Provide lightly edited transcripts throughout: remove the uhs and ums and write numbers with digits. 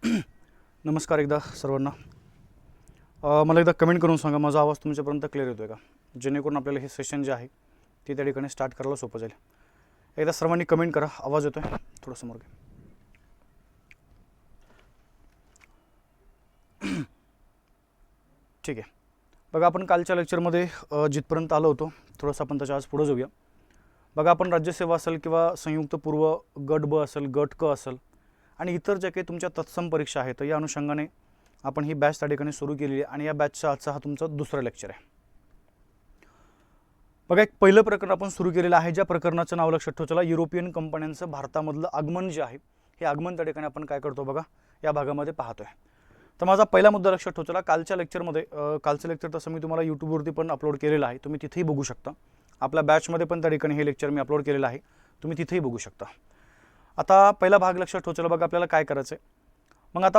नमस्कार एकदा सर्वांना. मला एकदा कमेंट करून सांगा माझा आवाज तुमच्यापर्यंत क्लिअर येतोय का, जेणेकरून आपल्याला हे सेशन जे आहे ते त्या ठिकाणी स्टार्ट करायला सोपं जाईल. एकदा सर्वांनी कमेंट करा, आवाज येतोय थोडं समोर घ्या. ठीक आहे. बघा, आपण कालच्या लेक्चरमध्ये जिथपर्यंत आलो होतो थोडंसं आपण त्याच्या आज पुढे जाऊया. बघा, आपण राज्यसेवा असेल किंवा संयुक्त पूर्व गट ब असेल, गट क असेल आणि इतर ज्या काही तुमच्या तत्सम परीक्षा आहेत या अनुषंगाने आपण ही बॅच त्या ठिकाणी सुरू केलेली आहे आणि या बॅचचा आजचा हा तुमचा दुसरा लेक्चर आहे. बघा, एक पहिलं प्रकरण आपण सुरू केलेलं आहे, ज्या प्रकरणाचं नाव लक्षात ठेवा. चला, युरोपियन कंपन्यांचं भारतामधलं आगमन जे आहे हे आगमन त्या ठिकाणी आपण काय करतो बघा या भागामध्ये पाहतोय. तर माझा पहिला मुद्दा लक्षात ठेवा. चला, कालच्या लेक्चरमध्ये कालचं लेक्चर तसं मी तुम्हाला यूट्यूबवरती पण अपलोड केलेलं आहे, तुम्ही तिथेही बघू शकता. आपल्या बॅचमध्ये पण त्या ठिकाणी हे लेक्चर मी अपलोड केलेलं आहे, तुम्ही तिथेही बघू शकता. आता पहिला भाग लक्षात ठेवा. चला बघा, आपल्याला काय करायचं आहे. मग आता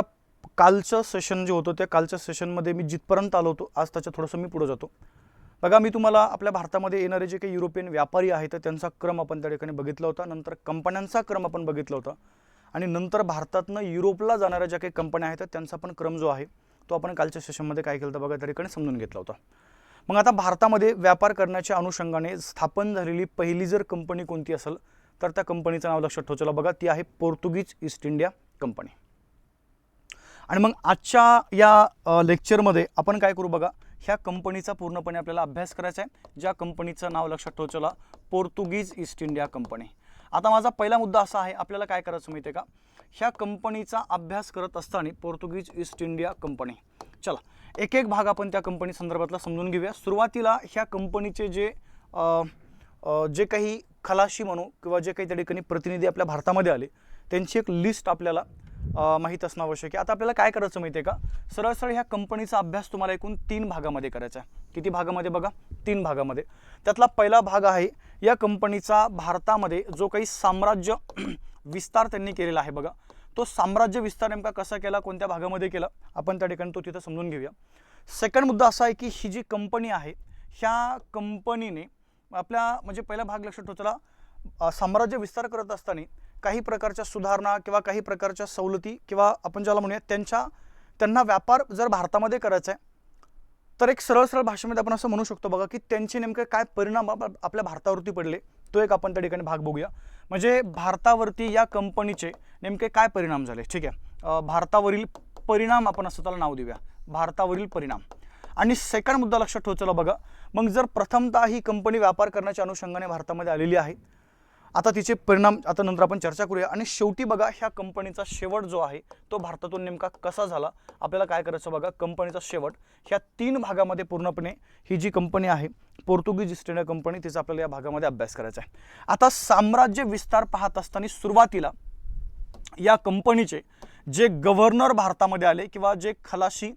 कालचं सेशन जे होतं त्या कालच्या सेशनमध्ये मी जिथपर्यंत आलो होतो आज त्याच्या थोडंसं मी पुढे जातो. बघा, मी तुम्हाला आपल्या भारतामध्ये येणारे जे काही युरोपियन व्यापारी आहेत त्यांचा क्रम आपण त्या ठिकाणी बघितला होता, नंतर कंपन्यांचा क्रम आपण बघितला होता आणि नंतर भारतातनं युरोपला जाणाऱ्या ज्या काही कंपन्या आहेत त्यांचा पण क्रम जो आहे तो आपण कालच्या सेशनमध्ये काय केलं होतं बघा त्या ठिकाणी समजून घेतला होता. मग आता भारतामध्ये व्यापार करण्याच्या अनुषंगाने स्थापन झालेली पहिली जर कंपनी कोणती असेल तर त्या कंपनीचं नाव लक्षात ठेवा. चला बघा, ती आहे पोर्तुगीज ईस्ट इंडिया कंपनी. आणि मग आजच्या या लेक्चरमध्ये आपण काय करू बघा, ह्या कंपनीचा पूर्णपणे आपल्याला अभ्यास करायचा आहे, ज्या कंपनीचं नाव लक्षात ठेवा. चला, पोर्तुगीज ईस्ट इंडिया कंपनी. आता माझा पहिला मुद्दा असा आहे, आपल्याला काय करायचं माहिती आहे का, ह्या कंपनीचा अभ्यास करत असताना पोर्तुगीज ईस्ट इंडिया कंपनी, चला एक एक भाग आपण त्या कंपनी संदर्भातला समजून घेऊया. सुरुवातीला ह्या कंपनीचे जे काही खलाशी म्हणू किंवा जे काही त्या ठिकाणी प्रतिनिधी आपल्या भारतामध्ये आले त्यांची एक लिस्ट आपल्याला माहीत असणं आवश्यक आहे. आता आपल्याला काय करायचं माहिती आहे का, सरळ सरळ ह्या कंपनीचा अभ्यास तुम्हाला एकूण 3 भागामध्ये करायचा आहे. किती भागामध्ये बघा, 3 भागामध्ये. त्यातला पहिला भाग आहे या कंपनीचा भारतामध्ये जो काही साम्राज्य विस्तार त्यांनी केलेला आहे बघा, तो साम्राज्य विस्तार नेमका कसा केला, कोणत्या भागामध्ये केला, आपण त्या ठिकाणी तो तिथं समजून घेऊया. सेकंड मुद्दा असा आहे की ही जी कंपनी आहे ह्या कंपनीने आपल्या म्हणजे पहिला भाग लक्षात ठेवा. साम्राज्य विस्तार करत असताना काही प्रकारच्या सुधारणा किंवा काही प्रकारच्या सवलती किंवा आपण ज्याला म्हणूया त्यांना व्यापार जर भारतामध्ये करायचा आहे तर एक सरळ सरळ भाषेमध्ये आपण असं म्हणू शकतो बघा की त्यांचे नेमके काय परिणाम आपल्या भारतावरती पडले तो एक आपण त्या ठिकाणी भाग बघूया. म्हणजे भारतावरती या कंपनीचे नेमके काय परिणाम झाले. ठीक आहे, भारतावरील परिणाम आपण असं त्याला नाव देऊया, भारतावरील परिणाम. आणि सेकंड मुद्दा लक्षात ठेवा. चला बघा, मग जर प्रथमतः ही कंपनी व्यापार करण्याच्या अनुषंगाने भारतामध्ये आलेली आहे, आता तिचे परिणाम आता नंतर आपण चर्चा करूया. आणि शेवटी बघा, ह्या कंपनीचा शेवट जो आहे तो भारतातून नेमका कसा झाला, आपल्याला काय करायचं बघा, कंपनीचा शेवट ह्या 3 भागामध्ये पूर्णपणे ही जी कंपनी आहे पोर्तुगीज ईस्ट इंडिया कंपनी तिचा आपल्याला या भागामध्ये अभ्यास करायचा आहे. आता साम्राज्य विस्तार पाहत असताना सुरुवातीला या कंपनीचे जे गव्हर्नर भारतामध्ये आले किंवा जे खलाशी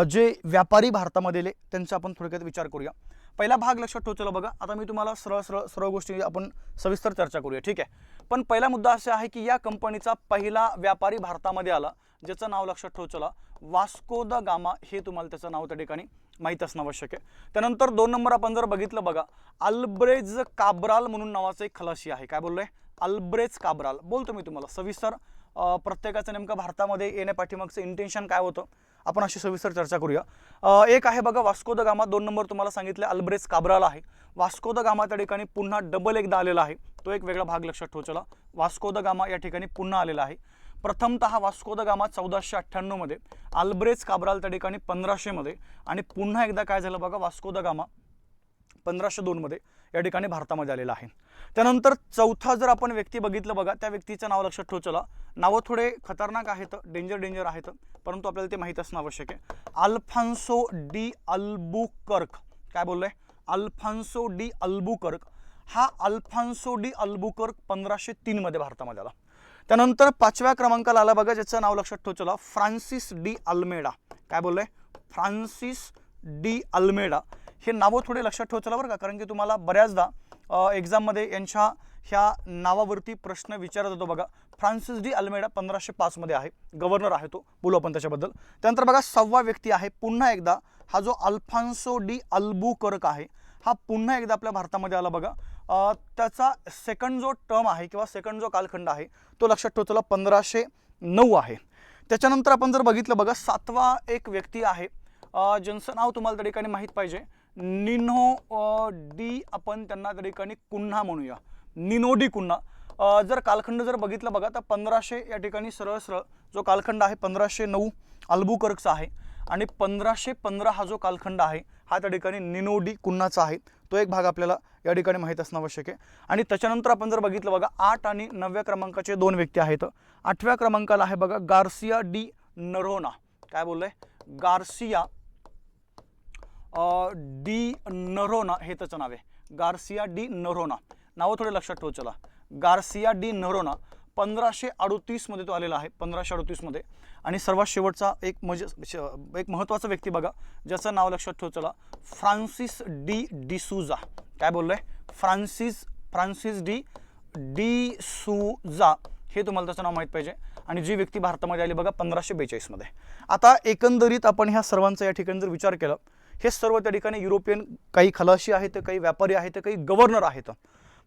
जे व्यापारी भारतामध्ये आले त्यांचा आपण थोडक्यात विचार करूया. पहिला भाग लक्षात ठेवा. चला बघा, आता मी तुम्हाला सर्व गोष्टी आपण सविस्तर चर्चा करूया. ठीक आहे, पण पहिला मुद्दा असा आहे की या कंपनीचा पहिला व्यापारी भारतामध्ये आला ज्याचं नाव लक्षात ठेवा. चला, वास्को द गामा, हे तुम्हाला त्याचं नाव त्या ठिकाणी माहीत असणं आवश्यक आहे. त्यानंतर 2 नंबर आपण जर बघितलं बघा, अल्ब्रेज काब्राल म्हणून नावाचं एक खलाशी आहे. काय बोललोय, अल्ब्रेज काब्राल. बोलतो मी तुम्हाला सविस्तर प्रत्येकाचं नेमकं भारतामध्ये येण्यापाठीमागचं इंटेन्शन काय होतं आपण अशी सविस्तर चर्चा करूया. एक आहे बघा वास्को द गामा, 2 नंबर तुम्हाला सांगितलं अल्ब्रेज काब्राल आहे. वास्को द गामा त्या ठिकाणी पुन्हा डबल एकदा आलेला आहे, तो एक वेगळा भाग लक्षात ठेवा. चला, वास्को द गामा या ठिकाणी पुन्हा आलेला आहे. प्रथमतः वास्को द गामा 1498 मध्ये, अल्ब्रेज काब्राल त्या ठिकाणी 1500 मध्ये आणि पुन्हा एकदा काय झालं बघा, वास्को द गामा 1502 मध्ये या ठिकाणी भारतामध्ये आलेला आहे. त्यानंतर चौथा जर आपण व्यक्ती बघितलं बघा, त्या व्यक्तीचं नाव लक्षात ठेवा. चला, नावं थोडे खतरनाक आहेत, डेंजर आहेत, परंतु आपल्याला ते माहीत असणं आवश्यक आहे. Alfonso de Albuquerque. काय बोललोय, अल्फान्सो डी अल्बुकर्क. हा अल्फान्सो डी अल्बुकर्क 1503 मध्ये भारतामध्ये आला. त्यानंतर 5व्या क्रमांकाला आला बघा, ज्याचं नाव लक्षात ठेवा. चला, फ्रान्सिस डी अल्मेडा. काय बोललोय, फ्रान्सिस डी अल्मेडा. हे नावं थोडे लक्षात ठेवा. चला बरं का, कारण की तुम्हाला बऱ्याचदा एक्झाममध्ये यांच्या ह्या नावावरती प्रश्न विचारत होतो बघा. फ्रान्सिस डी अल्मेडा 1505 मध्ये आहे, गव्हर्नर आहे तो, बोलू आपण त्याच्याबद्दल. त्यानंतर बघा 6वा व्यक्ती आहे पुन्हा एकदा, हा जो अल्फान्सो डी अल्बुकर्क आहे हा पुन्हा एकदा आपल्या भारतामध्ये आला बघा. त्याचा सेकंड जो टर्म आहे किंवा सेकंड जो कालखंड आहे तो लक्षात ठेवा. चला, 1509 आहे. त्याच्यानंतर आपण जर बघितलं बघा, 7वा एक व्यक्ती आहे, ज्यांचं नाव तुम्हाला त्या ठिकाणी माहीत पाहिजे, निनो डी, आपण त्यांना त्या ठिकाणी कुन्हा म्हणूया, निनो डी कुन्हा. जर कालखंड जर बघितलं बघा तर 1500 या ठिकाणी सरळ सरळ जो कालखंड आहे 1509 अल्बुकर्कचा आहे, आणि 1515 हा जो कालखंड आहे हा त्या ठिकाणी निनो डी कुन्हाचा आहे. तो एक भाग आपल्याला या ठिकाणी माहीत असणं आवश्यक आहे. आणि त्याच्यानंतर आपण जर बघितलं बघा, 8 आणि 9व्या क्रमांकाचे 2 व्यक्ती आहेत. 8व्या क्रमांकाला आहे बघा गार्सिया डी नरोना. काय बोललंय? गार्सिया डी नरोना हे त्याचं नाव आहे, गार्सिया डी नरोना. नावं थोडे लक्षात ठेवू चला. गार्सिया डी नरोना 1538 मध्ये तो आलेला आहे, 1538 मध्ये. आणि सर्वात शेवटचा एक म्हणजे एक महत्त्वाचा व्यक्ती बघा, ज्याचं नाव लक्षात ठेवू चला, फ्रान्सिस डी डिसूजा. काय बोललोय? फ्रान्सिस डी सूजा, हे तुम्हाला त्याचं नाव माहीत पाहिजे. आणि जी व्यक्ती भारतामध्ये आली बघा 1542 मध्ये. आता एकंदरीत आपण ह्या सर्वांचा या ठिकाणी जर विचार केला, हे सर्व त्या ठिकाणी युरोपियन, काही खलाशी आहेत, काही व्यापारी आहेत, काही गव्हर्नर आहेत.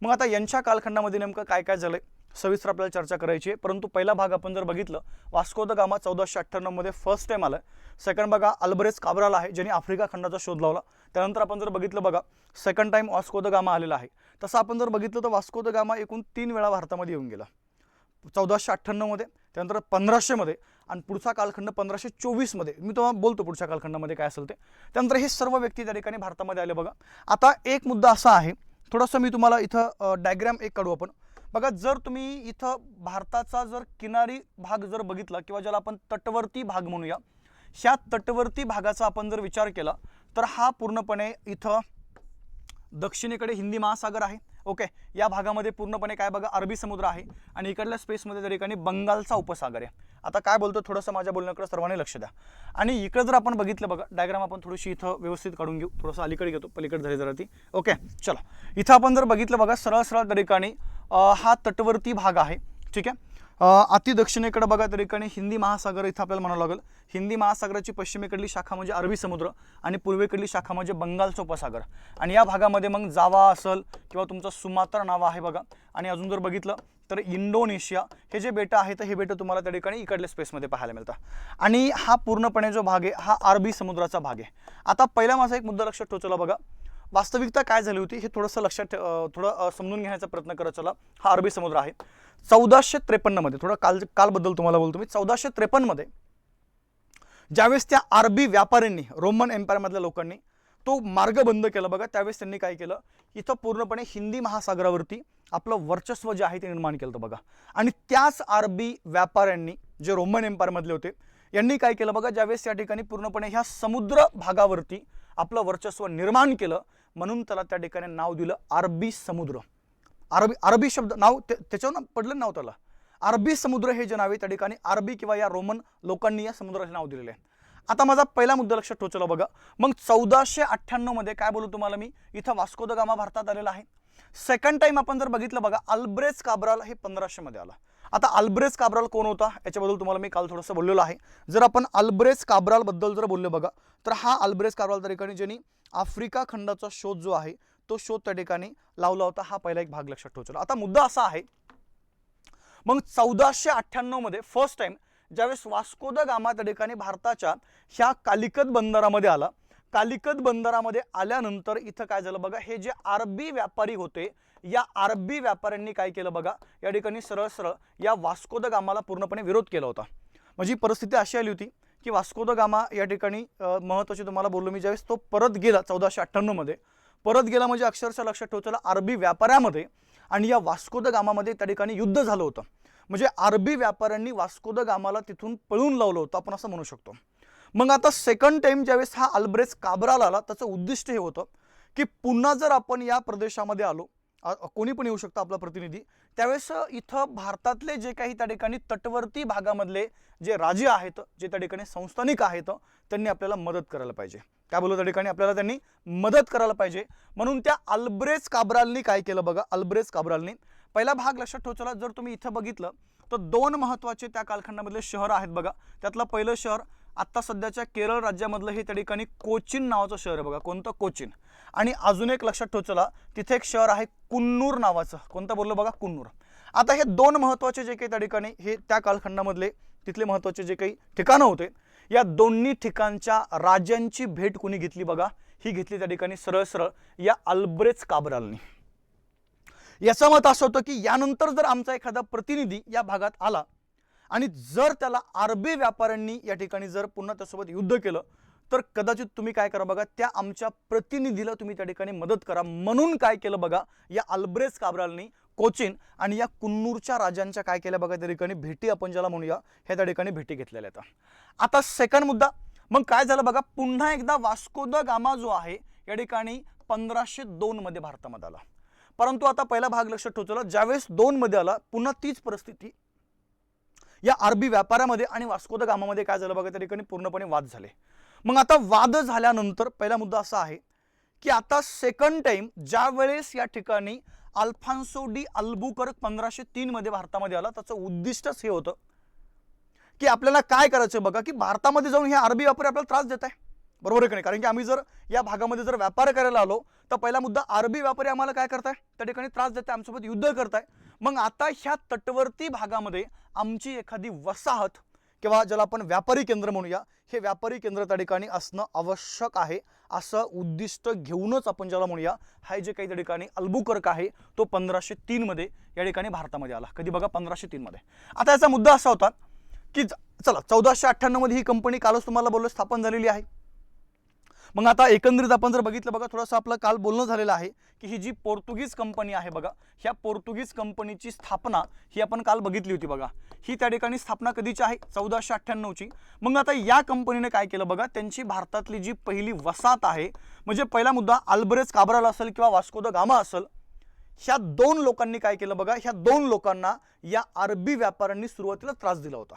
मग आता यांच्या कालखंडामध्ये नेमकं काय काय झालंय सविस्तर आपल्याला चर्चा करायची आहे. परंतु पहिला भाग आपण जर बघितलं, वास्को द गामा 1498 मध्ये फर्स्ट टाइम आलाय. सेकंड बघा अल्बरेज काब्राल आहे, ज्यांनी आफ्रिका खंडाचा शोध लावला. त्यानंतर आपण जर बघितलं बघा, second time Vasco the gamma आलेला आहे. तसं आपण जर बघितलं तर वास्को द गामा एकूण 3 वेळा भारतामध्ये येऊन गेला, 1498 मध्ये, त्यानंतर 1500 मध्ये, आणि पुढचा कालखंड 1524 मध्ये. मी तुम्हाला बोलतो पुढच्या कालखंडामध्ये काय असेल ते. त्यानंतर हे सर्व व्यक्ती त्या ठिकाणी भारतामध्ये आले बघा. आता एक मुद्दा असा आहे, थोडंसं मी तुम्हाला इथं डायग्राम एक काढू आपण बघा. जर तुम्ही इथं भारताचा जर किनारी भाग जर बघितला, किंवा ज्याला आपण तटवर्ती भाग म्हणूया, ह्या तटवर्ती भागाचा आपण जर विचार केला तर हा पूर्णपणे इथं दक्षिणेकडे हिंदी महासागर आहे. ओके, या भागामध्ये पूर्णपणे काय बघा अरबी समुद्र आहे, आणि इकडल्या स्पेसमध्ये त्या ठिकाणी बंगालचा उपसागर आहे. आता काय बोलतो, थोडंसं माझ्या बोलण्याकडे सर्वांनी लक्ष द्या. आणि इकडे जर आपण बघितलं बघा, डायग्राम आपण थोडीशी इथं व्यवस्थित काढून घेऊ, थोडंसं अलीकडे घेतो, पलीकडे झाली जरा ती. ओके, चला. इथं आपण जर बघितलं बघा, सरळ सरळ त्या ठिकाणी हा तटवर्ती भाग आहे. ठीक आहे. अति दक्षिणेकडे बघा त्या ठिकाणी हिंदी महासागर इथं आपल्याला म्हणावं लागेल. हिंदी महासागराची पश्चिमेकडली शाखा म्हणजे अरबी समुद्र, आणि पूर्वेकडली शाखा म्हणजे बंगालचा उपसागर. आणि या भागामध्ये मग जावा असेल, किंवा तुमचं सुमात्रा नाव आहे बघा. आणि अजून जर बघितलं तर इंडोनेशिया, हे जे बेटं आहेत हे बेटं तुम्हाला त्या ठिकाणी इकडल्या स्पेसमध्ये पाहायला मिळतात. आणि हा पूर्णपणे जो भाग आहे हा अरबी समुद्राचा भाग आहे. आता पहिला माझा एक मुद्दा लक्षात ठेवला बघा, वास्तविकता काय झाली होती हे थोडंसं लक्षात थोडं समजून घेण्याचा प्रयत्न करत चला. हा अरबी समुद्र आहे. 1453 मध्ये, थोडं कालबद्दल तुम्हाला बोलतो मी, 1453 मध्ये ज्यावेळेस त्या अरबी व्यापाऱ्यांनी, रोमन एम्पायर मधल्या लोकांनी तो मार्ग बंद केला बघा, त्यावेळेस त्यांनी काय केलं, इथं पूर्णपणे हिंदी महासागरावरती आपलं वर्चस्व जे आहे ते निर्माण केलं बघा. आणि त्याच अरबी व्यापाऱ्यांनी, जे रोमन एम्पायर मधले होते, यांनी काय केलं बघा, ज्यावेळेस या ठिकाणी पूर्णपणे ह्या समुद्र भागावरती आपलं वर्चस्व निर्माण केलं, म्हणून त्याला त्या ठिकाणी नाव दिलं अरबी समुद्र. अरबी शब्द नाव त्याच्यावर पडलं नाव त्याला. अरबी समुद्र हे जे नाव आहे त्या ठिकाणी अरबी किंवा या रोमन लोकांनी या समुद्राचे नाव दिलेले आहे. आता माझा पहिला मुद्दा लक्षात ठेवला बघा. मग 1498 मध्ये काय बोलू तुम्हाला मी, इथं वास्को द गामा भारतात आलेला आहे. सेकंड टाइम आपण जर बघितलं बघा, अल्ब्रेज काब्राल हे 1500 मध्ये आला. आता अल्ब्रेज काब्राल कोण होता याच्याबद्दल तुम्हाला मी काल थोडंसं बोललेलो आहे. जर आपण अल्ब्रेज काब्राल बद्दल जर बोललो बघा, तर हा अल्ब्रेज काब्राल त्या ठिकाणी ज्यांनी आफ्रिका खंडाचा शोध जो आहे तो शोध त्या ठिकाणी लावला होता. हा पहिला एक भाग लक्षात ठेवला. आता मुद्दा असा आहे, मग 1498 मध्ये फर्स्ट टाइम ज्यावेळेस वास्को द गामा त्या ठिकाणी भारताच्या ह्या कालिकत बंदरामध्ये आला. कालिकत बंदरामध्ये आल्यानंतर इथं काय झालं बघा, हे जे अरबी व्यापारी होते, या अरबी व्यापाऱ्यांनी काय केलं बघा, या ठिकाणी सरळ सरळ या वास्को द गामाला पूर्णपणे विरोध केला होता. म्हणजे परिस्थिती अशी आली होती की वास्को द गामा या ठिकाणी महत्त्वाची तुम्हाला बोललो मी, ज्यावेळेस तो परत गेला 1498 मध्ये, परत गेला म्हणजे अक्षरशः लक्षात ठेवला अरबी व्यापाऱ्यामध्ये आणि या वास्को द गामामध्ये त्या ठिकाणी युद्ध झालं होतं. म्हणजे अरबी व्यापाऱ्यांनी वास्को द गामाला तिथून पळून लावलं होतं, आपण असं म्हणू शकतो. मग आता सेकंड टाइम ज्यावेळेस हा अल्ब्रेज काब्राल आला, त्याचं उद्दिष्ट हे होतं की पुन्हा जर आपण या प्रदेशामध्ये आलो, कोणी पण येऊ शकतो आपला प्रतिनिधी, त्यावेळेस इथं भारतातले जे काही त्या ठिकाणी तटवर्ती भागामधले जे राजे आहेत, जे त्या ठिकाणी संस्थानिक आहेत, त्यांनी आपल्याला मदत करायला पाहिजे. काय बोलू, त्या ठिकाणी आपल्याला त्यांनी मदत करायला पाहिजे. म्हणून त्या अल्ब्रेज काब्रालनी काय केलं बघा, अल्ब्रेज काब्रालनी पहिला भाग लक्षात ठेवला. जर तुम्ही इथं बघितलं तर 2 महत्त्वाचे त्या कालखंडामधले शहर आहेत बघा. त्यातलं पहिलं शहर आता सध्याच्या केरळ राज्यामधलं हे त्या ठिकाणी कोचीन नावाचं शहर आहे बघा. कोणतं? कोचीन. आणि अजून एक लक्षात ठेवला, तिथे एक शहर आहे कुन्नूर नावाचं. कोणतं बोललो बघा, कुन्नूर. आता हे 2 महत्त्वाचे जे काही त्या ठिकाणी हे त्या कालखंडामधले तिथले महत्त्वाचे जे काही ठिकाणं होते, या दोन्ही ठिकाणच्या राजांची भेट कोणी घेतली बघा, ही घेतली त्या ठिकाणी सरळ सरळ या अल्ब्रेच काब्रालनी। याचं मत असं होतं की यानंतर जर आमचा एखादा प्रतिनिधी या भागात आला आणि जर त्याला अरबी व्यापाऱ्यांनी या ठिकाणी जर पुन्हा त्यासोबत युद्ध केलं तर कदाचित तुम्ही काय करा बघा, त्या आमच्या प्रतिनिधीला तुम्ही त्या ठिकाणी मदत करा। म्हणून काय केलं बघा, या अल्ब्रेच काब्रालनी कोचिन आणि या कुन्नूरच्या राजांच्या काय केल्या बघा, त्या ठिकाणी भेटी आपण ज्याला म्हणूया, ह्या त्या ठिकाणी भेटी घेतलेल्या आहेत। आता सेकंड मुद्दा मग काय झालं बघा, पुन्हा एकदा वास्को द गामा जो आहे या ठिकाणी 1502 मध्ये भारतामध्ये आला। परंतु आता पहिला भाग लक्षात ठेवा, ज्यावेळेस 2 मध्ये आला पुन्हा तीच परिस्थिती या अरबी व्यापारामध्ये आणि वास्को द गामामध्ये काय झालं बघा, त्या ठिकाणी पूर्णपणे वाद झाले। मग आता वाद झाल्यानंतर पहिला मुद्दा असा आहे की आता सेकंड टाइम ज्या वेळेस या ठिकाणी अल्फान्सो डी अल्बुकर्क 1503 मध्ये भारतामध्ये आला, त्याचं उद्दिष्टच हे होतं की आपल्याला काय करायचं बघा, की भारतामध्ये जाऊन हे अरबी व्यापारी आपल्याला त्रास देत आहे, बरोबर आहे की नाही? कारण की आम्ही जर या भागामध्ये जर व्यापार करायला आलो तर पहिला मुद्दा अरबी व्यापारी आम्हाला काय करताय, त्या ठिकाणी त्रास देताय, आमच्यासोबत युद्ध करताय। मग आता ह्या तटवर्ती भागामध्ये आमची एखादी वसाहत किंवा ज्याला आपण व्यापारी केंद्र म्हणूया, हे व्यापारी केंद्र त्या ठिकाणी असणं आवश्यक आहे, असं उद्दिष्ट घेऊनच आपण ज्याला म्हणूया, हा जे काही त्या ठिकाणी अल्बुकर्क आहे तो 1503 मध्ये या ठिकाणी भारतामध्ये आला। कधी बघा, 1503 मध्ये। आता याचा मुद्दा असा होता की चला 1498 मध्ये ही कंपनी कालच तुम्हाला बोललो स्थापन झालेली आहे। मग आता एकंदरीत आपण जर बघितलं बघा, थोडंसं आपलं काल बोलणं झालेलं आहे की ही जी पोर्तुगीज कंपनी आहे बघा, ह्या पोर्तुगीज कंपनीची स्थापना ही आपण काल बघितली होती बघा। ही त्या ठिकाणी स्थापना कधीची आहे, 1498 ची। मग आता या कंपनीने काय केलं बघा, त्यांची भारतातली जी पहिली वसाहत आहे, म्हणजे पहिला मुद्दा अल्ब्रेच काब्राल असेल किंवा वास्को द गामा असेल, ह्या 2 लोकांनी काय केलं बघा, ह्या 2 लोकांना या अरबी व्यापाऱ्यांनी सुरुवातीला त्रास दिला होता।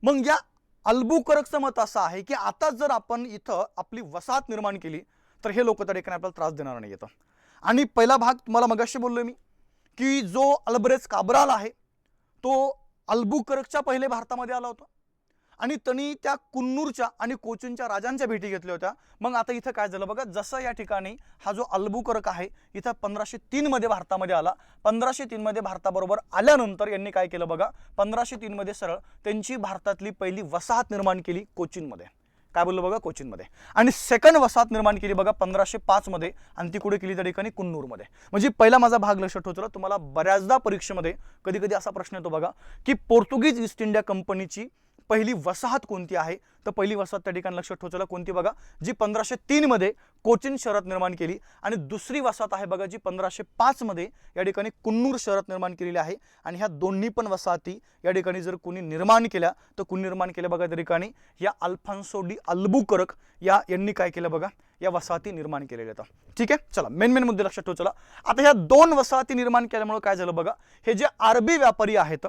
मग या अल्बुकर्कचं मत असं आहे की आता जर आपण इथं आपली वसाहत निर्माण केली तर हे लोक त्या ठिकाणी आपल्याला त्रास देणार नाही येतं। आणि पहिला भाग तुम्हाला मगाशी बोललोय मी की जो अल्ब्रेच काब्राल आहे तो अल्बुकर्कच्या पहिले भारतामध्ये आला होता आणि त्यांनी त्या कुन्नूरच्या आणि कोचिनच्या राजांच्या भेटी घेतल्या होत्या। मग आता इथं काय झालं बघा, जसं या ठिकाणी हा जो अल्बुकर्क आहे इथं 1503 मध्ये भारतामध्ये आला, 1503 मध्ये भारताबरोबर आल्यानंतर यांनी काय केलं बघा, 1503 मध्ये सरळ त्यांची भारतातली पहिली वसाहत निर्माण केली कोचिनमध्ये। काय बोललो बघा, कोचिनमध्ये। आणि सेकंड वसाहत निर्माण केली बघा 1505 मध्ये, आणि ती कुठे केली त्या ठिकाणी कुन्नूरमध्ये। म्हणजे पहिला माझा भाग लक्षात ठेवतो, तुम्हाला बऱ्याचदा परीक्षेमध्ये कधी कधी असा प्रश्न येतो बघा की पोर्तुगीज ईस्ट इंडिया कंपनीची पहिली वसाहत कोणती आहे, तर पहिली वसाहत त्या ठिकाणी लक्षात ठेवायला कोणती बघा, जी 1503 मध्ये कोचिन शहरात निर्माण केली, आणि दुसरी वसाहत आहे बघा जी 1505 मध्ये या ठिकाणी कुन्नूर शहरात निर्माण केलेली आहे। आणि ह्या दोन्ही पण वसाहती या ठिकाणी जर कोणी निर्माण केल्या तर कोणी निर्माण केल्या बघा, त्या ठिकाणी या अल्फान्सो डी अल्बुकर्क यांनी काय केलं बघा, या वसाहती निर्माण केलेल्या आहेत। ठीक आहे, चला मेन मुद्दे लक्षात ठेवा। चला आता ह्या 2 वसाहती निर्माण केल्यामुळे काय झालं बघा, हे जे अरबी व्यापारी आहेत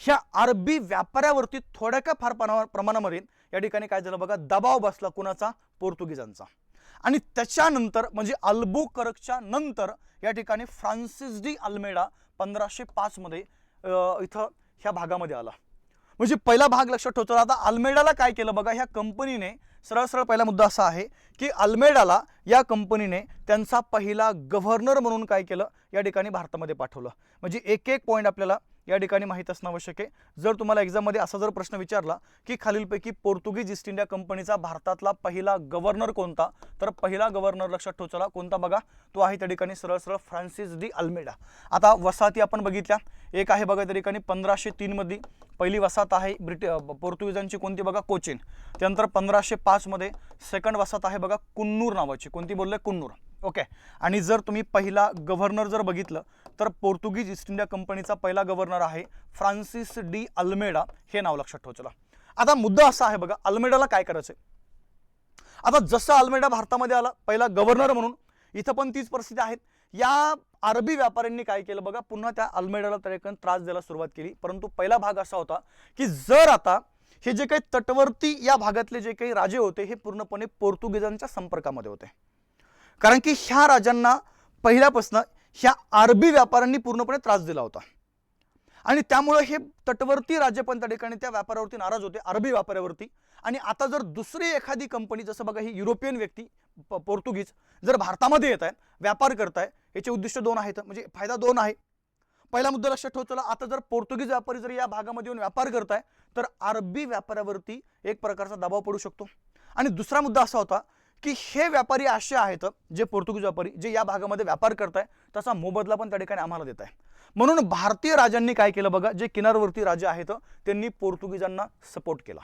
ह्या अरबी व्यापाऱ्यावरती थोड्या का फार प्रमाणामध्ये या ठिकाणी काय झालं बघा, दबाव बसला कोणाचा, पोर्तुगीजांचा। आणि त्याच्यानंतर म्हणजे अल्बुकर्कच्या नंतर या ठिकाणी फ्रान्सिस डी अल्मेडा 1505 मध्ये इथं ह्या भागामध्ये आला। म्हणजे पहिला भाग लक्षात ठेवतो। आता अल्मेडाला काय केलं बघा, ह्या कंपनीने सरळ पहिला मुद्दा असा आहे की अल्मेडाला या कंपनीने त्यांचा पहिला गव्हर्नर म्हणून काय केलं, या ठिकाणी भारतामध्ये पाठवलं। म्हणजे एक एक पॉइंट आपल्याला या ठिकाणी माहित असणं आवश्यक आहे। जर तुम्हाला एक्झाम मध्ये असा जर प्रश्न विचारला की खालीलपैकी पोर्तुगीज ईस्ट इंडिया कंपनीचा भारतातला पहिला गव्हर्नर कोणता, तर पहिला गव्हर्नर लक्षात ठेवा कोणता बघा, तो आहे त्या ठिकाणी सरळ फ्रान्सिस डी अल्मेडा। आता वसाहती आपण बघितल्या, एक आहे बघा त्या ठिकाणी 1503 मध्ये पहिली वसाहत आहे पोर्तुगीजांची कोणती बघा, कोचिन। त्यानंतर 1505 मध्ये सेकंड वसाहत आहे बघा कुन्नूर नावाची, कोणती बोलले, कुन्नूर। ओके, आणि जर तुम्ही पहिला गव्हर्नर जर बघितलं तर पोर्तुगीज ईस्ट इंडिया कंपनीचा पहिला गव्हर्नर आहे फ्रान्सिस डी अल्मेडा, हे नाव लक्षात ठेवा। आता मुद्दा असा आहे बघा, अल्मेडाला काय करायचंय। आता जसं अल्मेडा भारतामध्ये आला पहिला गव्हर्नर म्हणून, इथं पण तीच परिस्थिती आहे। या अरबी व्यापाऱ्यांनी काय केलं बघा, पुन्हा त्या अल्मेडाला त्रास द्यायला सुरुवात केली। परंतु पहिला भाग असा होता की जर आता हे जे काही तटवर्ती या भागातले जे काही राजे होते हे पूर्णपणे पोर्तुगीजांच्या संपर्कामध्ये होते, कारण की ह्या राजांना पहिल्यापासून ह्या अरबी व्यापाऱ्यांनी पूर्णपणे त्रास दिला होता। आणि त्यामुळे हे तटवर्ती राज्य पण त्या ठिकाणी त्या व्यापाऱ्यावरती नाराज होते, अरबी व्यापाऱ्यावरती। आणि आता जर दुसरी एखादी कंपनी, जसं बघा ही युरोपियन व्यक्ती पोर्तुगीज जर भारतामध्ये येत आहे, व्यापार करताय, याचे उद्दिष्ट 2 आहेत, म्हणजे फायदा 2 आहे। पहिला मुद्दा लक्षात ठेव चला. आता जर पोर्तुगीज व्यापारी जर या भागामध्ये येऊन व्यापार करताय तर अरबी व्यापाऱ्यावरती एक प्रकारचा दबाव पडू शकतो. आणि दुसरा मुद्दा असा होता की हे व्यापारी असे आहेत जे पोर्तुगीज व्यापारी जे या भागामध्ये व्यापार करताय तसा मोबदला पण त्या ठिकाणी आम्हाला देत आहे. म्हणून भारतीय राजांनी काय केलं बघा, जे किनारवर्ती राजे आहेत त्यांनी पोर्तुगीजांना सपोर्ट केला.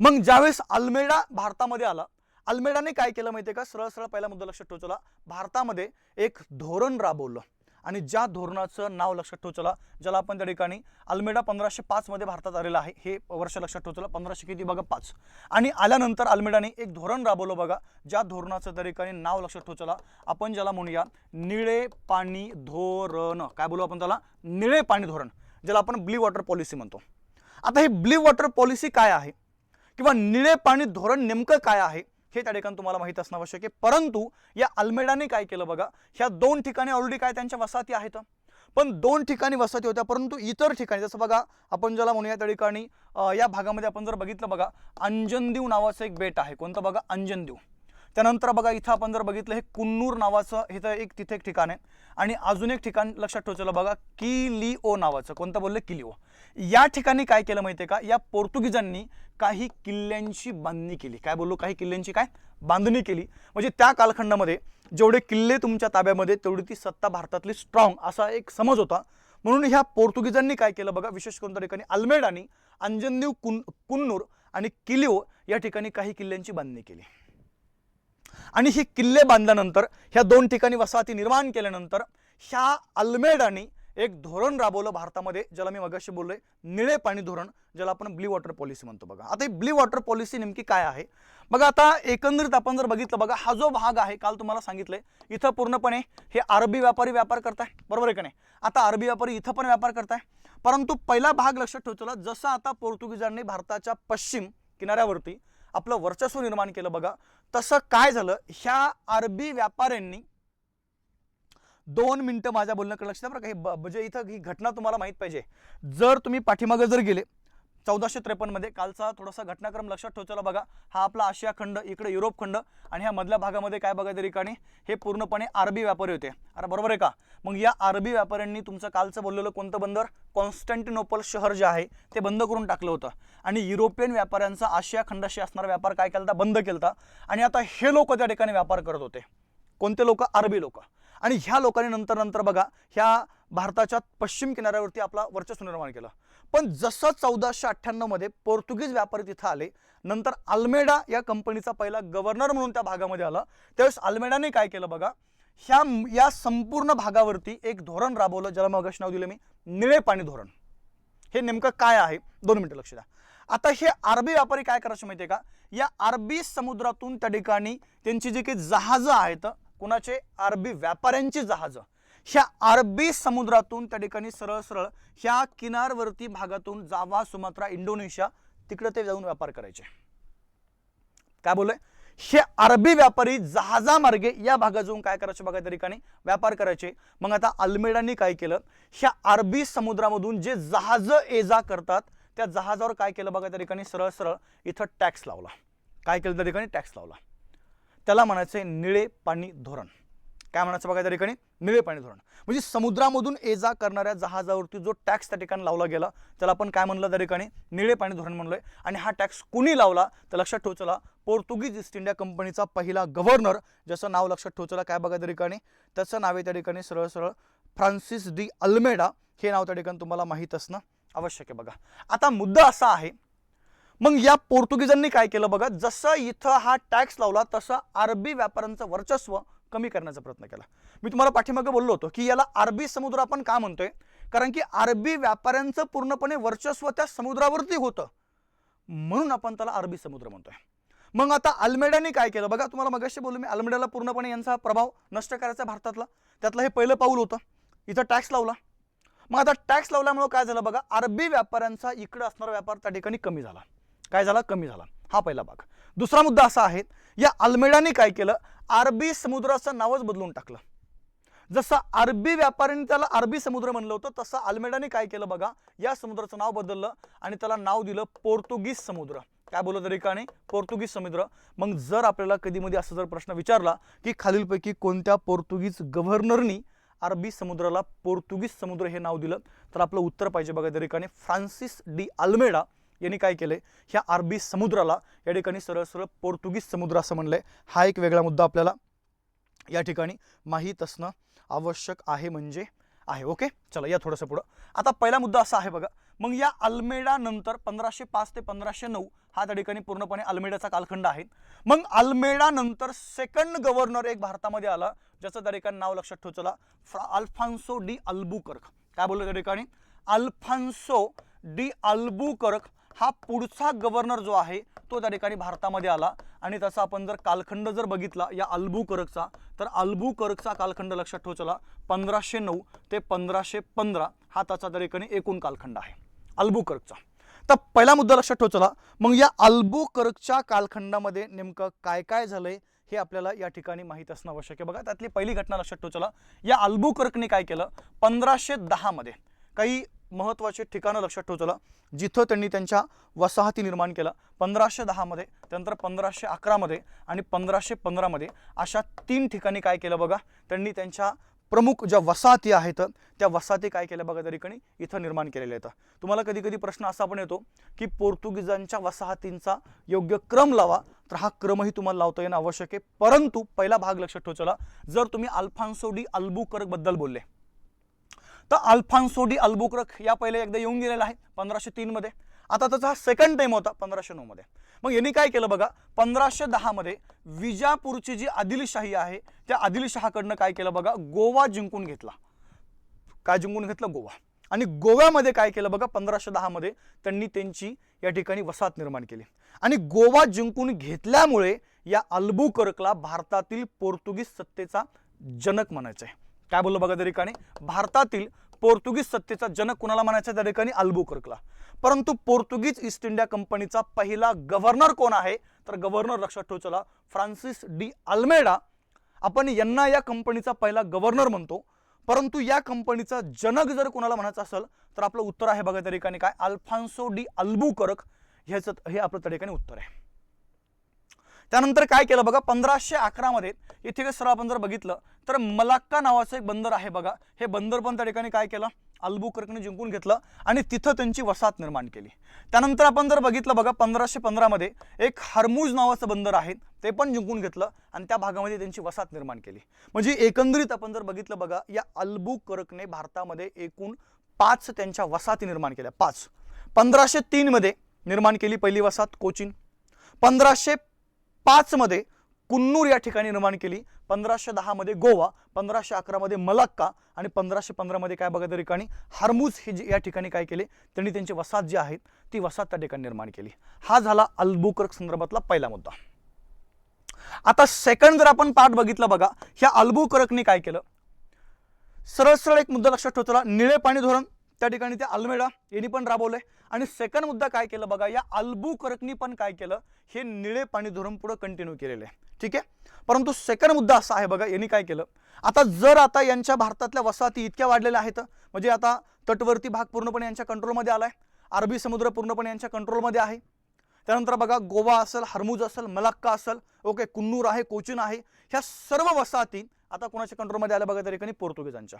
मग ज्यावेळेस अल्मेडा भारतामध्ये आला, अल्मेडाने काय केलं माहितीये का, सरळ सरळ पहिला मुद्दा लक्षात ठेव चला. भारतामध्ये एक धोरण राबवलं आणि ज्या धोरणाचं नाव लक्षात ठेव चला, ज्याला आपण त्या ठिकाणी अल्मेडा 1505 मध्ये भारतात आलेला आहे. हे वर्ष लक्षात ठेव चला, 1500 किती बघा 5. आणि आल्यानंतर अल्मेडाने एक धोरण राबवलं बघा, ज्या धोरणाचं त्या ठिकाणी नाव लक्षात ठेव चला, आपण ज्याला म्हणूया निळे पाणी धोरण. काय बोलू आपण त्याला, निळे पाणी धोरण, ज्याला आपण ब्ल्यू वॉटर पॉलिसी म्हणतो. आता ही ब्ल्यू वॉटर पॉलिसी काय आहे किंवा निळे पाणी धोरण नेमकं काय आहे हे त्या ठिकाणी तुम्हाला माहित असणं आवश्यक आहे. परंतु या अल्मेडाने काय केलं बघा, ह्या 2 ठिकाणी ऑलरेडी काय त्यांच्या वसाहती आहेत, पण 2 ठिकाणी वसाहती होत्या, परंतु इतर ठिकाणी जसं बघा आपण ज्याला म्हणूया त्या ठिकाणी या भागामध्ये आपण जर बघितलं बघा, अंजनदीव नावाचं एक बेट आहे. कोणतं बघा, अंजनदीव. त्यानंतर बघा इथं आपण जर बघितलं हे कुन्नूर नावाचं इथं तिथे एक ठिकाण आहे. आणि अजून एक ठिकाण लक्षात ठेवलं बघा, किलिओ नावाचं. कोणतं बोलले, किलिओ. या ठिकाणी काय केलं माहितीये का, या पोर्तुगीजांनी काही किल्ल्यांची बांधणी केली. काय बोललो, काही किल्ल्यांची काय बांधणी केली. म्हणजे त्या कालखंडामध्ये जेवढे किल्ले तुमच्या ताब्यामध्ये तेवढी ती सत्ता भारतातली स्ट्रॉंग असा एक समज होता. म्हणून ह्या पोर्तुगीजांनी काय केलं बघा, विशेष करून त्या ठिकाणी अल्मेडानी अंजनदीव, कुन्नूर आणि किलिओ या ठिकाणी काही किल्ल्यांची बांधणी केली. आणि ही किल्ले बांधल्यानंतर ह्या 2 ठिकाणी वसाहती निर्माण केल्यानंतर ह्या अल्मेडानी एक धोरण राबवलं भारतामध्ये, ज्याला मी मगाशी बोललोय निळे पाणी धोरण, ज्याला आपण ब्ल्यू वॉटर पॉलिसी म्हणतो. बघा आता ही ब्ल्यू वॉटर पॉलिसी नेमकी काय आहे बघा. आता एकंदरीत आपण जर बघितलं बघा, हा जो भाग आहे काल तुम्हाला सांगितलंय इथं पूर्णपणे हे अरबी व्यापारी व्यापार करताय, बरोबर आहे का नाही. आता अरबी व्यापारी इथं पण व्यापार करताय, परंतु पहिला भाग लक्षात ठेवला, जसं आता पोर्तुगीजांनी भारताच्या पश्चिम किनाऱ्यावरती आपलं वर्चस्व निर्माण केलं बघा, तसं काय झालं, ह्या अरबी व्यापाऱ्यांनी 2 मिनिटं माझ्या बोलण्याकडे लक्ष द्या बरं का. म्हणजे इथं ही घटना तुम्हाला माहित पाहिजे. जर तुम्ही पाठीमागे जर गेले 1453 मध्ये, कालचा थोडासा घटनाक्रम लक्षात ठेवला बघा. हा आपला आशिया खंड, इकडे युरोप खंड, आणि ह्या मधल्या भागामध्ये काय बघा त्या ठिकाणी हे पूर्णपणे अरबी व्यापारी होते. अरे बरोबर आहे का. मग या अरबी व्यापाऱ्यांनी तुमचं कालचं बोललेलं कोणतं बंदर, कॉन्स्टँटिनोपल शहर जे आहे ते बंद करून टाकलं होतं. आणि युरोपियन व्यापाऱ्यांचा आशिया खंडाशी असणारा व्यापार काय केला, बंद केला. आणि आता हे लोक त्या ठिकाणी व्यापार करत होते. कोणते लोक, अरबी लोक. आणि ह्या लोकांनी नंतर बघा ह्या भारताच्या पश्चिम किनाऱ्यावरती आपला वर्चस्व निर्माण केलं. पण जसं 1498 मध्ये पोर्तुगीज व्यापारी तिथं आले, नंतर अल्मेडा या कंपनीचा पहिला गव्हर्नर म्हणून त्या भागामध्ये आला, त्यावेळेस अल्मेडाने काय केलं बघा, या संपूर्ण भागावरती एक धोरण राबवलं, ज्याला मग नाव दिलं मी निळे पाणी धोरण. हे नेमकं काय आहे, 2 मिनिटं लक्ष द्या. आता हे अरबी व्यापारी काय करायचे माहितीये का, या अरबी समुद्रातून त्या ठिकाणी त्यांची जी काही जहाजं आहेत, कोणाचे, अरबी व्यापाऱ्यांची जहाजं, ह्या अरबी समुद्रातून त्या ठिकाणी सरळ सरळ ह्या किनारवर्ती भागातून जावा, सुमात्रा, इंडोनेशिया तिकडे ते जाऊन व्यापार करायचे. काय बोलले, हे अरबी व्यापारी जहाजामार्गे या भागात जाऊन काय करायचे बघा त्या ठिकाणी व्यापार करायचे. मग आता अल्मेडानी काय केलं, ह्या अरबी समुद्रामधून जे जहाज ये जा करतात त्या जहाजावर काय केलं बघा त्या ठिकाणी सरळ सरळ इथं टॅक्स लावला. काय केलं त्या ठिकाणी, टॅक्स लावला. त्याला म्हणायचंय निळे पाणी धोरण. काय म्हणायचं बघा त्या ठिकाणी, निळे पाणी धोरण. म्हणजे समुद्रामधून ये जा करणाऱ्या जहाजावरती जो टॅक्स त्या ठिकाणी लावला गेला त्याला आपण काय म्हणलं त्या ठिकाणी, निळे पाणी धोरण म्हणलोय. आणि हा टॅक्स कुणी लावला तर लक्षात ठेव चला, पोर्तुगीज ईस्ट इंडिया कंपनीचा पहिला गव्हर्नर, ज्याचं नाव लक्षात ठेव चला, काय बघा त्या ठिकाणी, त्याचं नाव आहे त्या ठिकाणी सरळ सरळ फ्रान्सिस डी अल्मेडा. हे नाव त्या ठिकाणी तुम्हाला माहीत असणं आवश्यक आहे. बघा आता मुद्दा असा आहे, मग या पोर्तुगीजांनी काय केलं बघा, जसं इथं हा टॅक्स लावला तसं अरबी व्यापाऱ्यांचं वर्चस्व कमी करण्याचा प्रयत्न केला. मी तुम्हाला पाठीमागे बोललो होतो की याला अरबी समुद्र आपण का म्हणतोय, कारण की अरबी व्यापाऱ्यांचं पूर्णपणे वर्चस्व त्या समुद्रावरती होतं, म्हणून आपण त्याला अरबी समुद्र म्हणतोय. मग आता अल्मेडाने काय केलं बघा, तुम्हाला मगाशी बोललो मी, अल्मेडाला पूर्णपणे यांचा प्रभाव नष्ट करायचा भारतातला, त्यातलं हे पहिलं पाऊल होतं. इथं टॅक्स लावला. मग आता टॅक्स लावल्यामुळे काय झालं बघा, अरबी व्यापाऱ्यांचा इकडे असणारा व्यापार त्या ठिकाणी कमी झाला. काय झाला, कमी झाला. हा पहिला भाग. दुसरा मुद्दा असा आहे, या अल्मेडाने काय केलं, अरबी समुद्राचं नावच बदलून टाकलं. जसं अरबी व्यापाऱ्यांनी त्याला अरबी समुद्र म्हणलं होतं, तसं अल्मेडाने काय केलं बघा, या समुद्राचं नाव बदललं आणि त्याला नाव दिलं पोर्तुगीज समुद्र. काय बोललं त्या ठिकाणी, पोर्तुगीज समुद्र. मग जर आपल्याला कधी मध्ये असं जर प्रश्न विचारला की खालीलपैकी कोणत्या पोर्तुगीज गव्हर्नरनी अरबी समुद्राला पोर्तुगीज समुद्र हे नाव दिलं? तर आपलं उत्तर पाहिजे बघा त्या ठिकाणी फ्रान्सिस डी अल्मेडा यांनी काय केले, ह्या अरबी समुद्राला या ठिकाणी सरळ सरळ पोर्तुगीज समुद्र असं म्हणलंय. हा एक वेगळा मुद्दा आपल्याला या ठिकाणी माहीत असणं आवश्यक आहे म्हणजे आहे. ओके, चला या थोडंसं पुढं. आता पहिला मुद्दा असा आहे बघा, मग या अल्मेडा नंतर 1505 ते 1509 हा त्या ठिकाणी पूर्णपणे अल्मेडाचा कालखंड आहे. मग अल्मेडा नंतर सेकंड गव्हर्नर एक भारतामध्ये आला, ज्याचं त्या ठिकाणी नाव लक्षात ठेव चला, अल्फान्सो डी अल्बुकर्क. काय बोललो त्या ठिकाणी? अल्फान्सो डी अल्बुकर्क हा पुढचा गव्हर्नर जो आहे तो त्या ठिकाणी भारतामध्ये आला. आणि त्याचा आपण जर कालखंड जर बघितला या अल्बुकर्कचा, तर अल्बुकर्कचा कालखंड लक्षात ठेव चला 1509 ते 1515 हा त्याचा त्या ठिकाणी एकूण कालखंड आहे अल्बुकर्कचा. तर पहिला मुद्दा लक्षात ठेव चला, मग या अल्बुकर्कच्या कालखंडामध्ये नेमकं काय काय झालंय हे आपल्याला या ठिकाणी माहीत असणं आवश्यक आहे. बघा त्यातली पहिली घटना लक्षात ठेव चला, या अल्बुकर्कने काय केलं, 1510 मध्ये काही महत्त्वाचे ठिकाणं लक्षात ठेव चला, जिथं त्यांनी त्यांच्या वसाहती निर्माण केला. 1510 मध्ये, त्यानंतर 1511 मध्ये आणि 1515 मध्ये अशा 3 ठिकाणी काय केलं बघा, त्यांनी त्यांच्या प्रमुख ज्या वसाहती आहेत त्या वसाहती काय केल्या बघा त्या ठिकाणी इथं निर्माण केलेल्या आहेत. तुम्हाला कधी कधी प्रश्न असा पण येतो की पोर्तुगीजांच्या वसाहतींचा योग्य क्रम लावा, तर हा क्रमही तुम्हाला लावता येणं आवश्यक आहे. परंतु पहिला भाग लक्षात ठेव चला, जर तुम्ही अल्फान्सो डी अल्बुकर्क बद्दल बोलले तर अल्फान्सो डी अल्बुकर्क या पहिले एकदा येऊन गेलेला आहे 1503 मध्ये. आता त्याचा हा सेकंड टाइम होता 1509 मध्ये. मग यांनी काय केलं बघा, 1510 मध्ये विजापूरची जी आदिलशाही आहे त्या आदिलशहाकडनं काय केलं बघा, गोवा जिंकून घेतला. काय जिंकून घेतलं? गोवा. आणि गोव्यामध्ये काय केलं बघा, 1510 मध्ये त्यांनी त्यांची या ठिकाणी वसाहत निर्माण केली. आणि गोवा जिंकून घेतल्यामुळे या अल्बुकर्कला भारतातील पोर्तुगीज सत्तेचा जनक म्हणायचं आहे. काय बोललो बघा त्या ठिकाणी, भारतातील पोर्तुगीज सत्तेचा जनक कुणाला म्हणायचं त्या ठिकाणी? अल्बुकर्कला. परंतु पोर्तुगीज ईस्ट इंडिया कंपनीचा पहिला गव्हर्नर कोण आहे, तर गव्हर्नर लक्षात ठेव चला फ्रान्सिस डी अल्मेडा. आपण यांना या कंपनीचा पहिला गव्हर्नर म्हणतो, परंतु या कंपनीचा जनक जर कोणाला म्हणायचं असेल तर आपलं उत्तर आहे बघा त्या ठिकाणी काय, अल्फान्सो डी अल्बुकर्क ह्याचं हे आपलं त्या ठिकाणी उत्तर आहे. त्यानंतर काय केलं बघा, 1511 मध्ये इथे सर आपण जर बघितलं तर मलाक्का नावाचं एक बंदर आहे बघा, हे बंदर पण त्या ठिकाणी काय केलं, अल्बुकर्कने जिंकून घेतलं आणि तिथं त्यांची वसाहत निर्माण केली. त्यानंतर आपण जर बघितलं बघा 1515 मध्ये एक हर्मुज नावाचं बंदर आहे ते पण जिंकून घेतलं आणि त्या भागामध्ये त्यांची वसाहत निर्माण केली. म्हणजे एकंदरीत आपण जर बघितलं बघा, या अल्बुकर्कने भारतामध्ये एकूण 5 त्यांच्या वसाहती निर्माण केल्या. 5 1503 मध्ये निर्माण केली पहिली वसाहत कोचीन, 1505 मध्ये कुन्नूर या ठिकाणी निर्माण केली, 1510 मध्ये गोवा, 1511 मध्ये मलाक्का आणि 1515 मध्ये काय बघा त्या ठिकाणी हर्मुज हे या ठिकाणी काय केले, त्यांनी त्यांची वसाहत जी आहे ती वसाहत त्या ठिकाणी निर्माण केली. हा झाला अल्बुकर्क संदर्भातला पहिला मुद्दा. आता सेकंड जर आपण पार्ट बघितला बघा, ह्या अल्बुकर्कने काय केलं, सरळ सरळ एक मुद्दा लक्षात ठेवतो, निळे पाणी धोरण त्या ठिकाणी ते अल्मेडा यांनी पण राबवलंय. आणि सेकंड मुद्दा काय केलं बघा, या अल्बुकर्कनी पण काय केलं, हे निळे पाणी धोरण पुढे कंटिन्यू केलेलं आहे. ठीक आहे, परंतु सेकंड मुद्दा असा आहे बघा, यांनी काय केलं, आता यांच्या भारतातल्या वसाहती इतक्या वाढलेल्या आहेत, म्हणजे आता तटवर्ती भाग पूर्णपणे यांच्या कंट्रोलमध्ये आलाय, अरबी समुद्र पूर्णपणे यांच्या कंट्रोलमध्ये आहे. त्यानंतर बघा गोवा असेल, हर्मुज असेल, मलाक्का असेल, ओके, कुन्नूर आहे, कोचीन आहे, ह्या सर्व वसाहती आता कोणाच्या कंट्रोलमध्ये आल्या बघा त्या ठिकाणी, पोर्तुगीजांच्या.